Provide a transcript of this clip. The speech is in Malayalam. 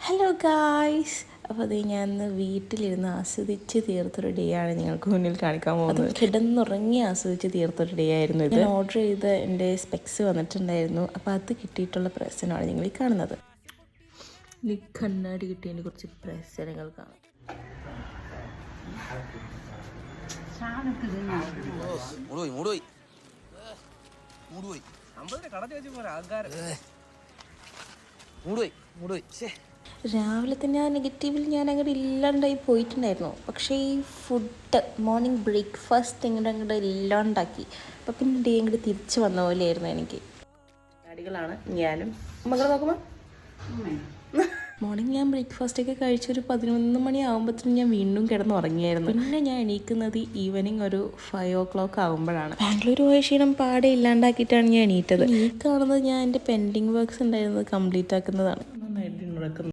ഹലോ ഗായ്സ്, അപ്പോൾ അത് ഞാൻ വീട്ടിലിരുന്ന് ആസ്വദിച്ച് തീർത്തൊരു ഡേ ആണ് നിങ്ങൾക്ക് മുന്നിൽ കാണിക്കാൻ പോകുന്നത്. കിടന്നുറങ്ങി ആസ്വദിച്ച് തീർത്തൊരു ഡേ ആയിരുന്നു ഇത്. ഞാൻ ഓർഡർ ചെയ്ത് എൻ്റെ സ്പെക്സ് വന്നിട്ടുണ്ടായിരുന്നു. അപ്പോൾ അത് കിട്ടിയിട്ടുള്ള പ്രശ്നമാണ് നിങ്ങൾ ഈ കാണുന്നത്. ഈ കണ്ണാടി കിട്ടിയതിൻ്റെ കുറച്ച് പ്രശ്നങ്ങൾ കാണാം. രാവിലെ തന്നെ ആ നെഗറ്റീവിൽ ഞാൻ അങ്ങോട്ട് ഇല്ലാണ്ടായി പോയിട്ടുണ്ടായിരുന്നു. പക്ഷേ ഈ ഫുഡ് മോർണിംഗ് ബ്രേക്ക്ഫാസ്റ്റ് അങ്ങോട്ട് ഇല്ലാണ്ടാക്കി. അപ്പം പിന്നെ ഡേ അങ്ങോട്ട് തിരിച്ച് വന്ന പോലെയായിരുന്നു എനിക്ക്. അടികളാണ് ഞാനും മകൾ നോക്കുമ്പോൾ മോർണിംഗ് ഞാൻ ബ്രേക്ക്ഫാസ്റ്റൊക്കെ കഴിച്ചൊരു 11 മണി ആകുമ്പോഴത്തേനും ഞാൻ വീണ്ടും കിടന്നുറങ്ങിയായിരുന്നു. പിന്നെ ഞാൻ എണീക്കുന്നത് ഈവനിങ് ഒരു 5 o'clock ആകുമ്പോഴാണ്. ബാംഗ്ലൂർ പോയ ക്ഷീണം പാടെ ഇല്ലാണ്ടാക്കിയിട്ടാണ് ഞാൻ എണീറ്റത്. ഈ കാണുന്നത് ഞാൻ എൻ്റെ പെൻഡിങ് വർക്ക്സ് ഉണ്ടായിരുന്നത് കംപ്ലീറ്റ് ആക്കുന്നതാണ്. നന്നായിട്ട് നടക്കുന്നത്.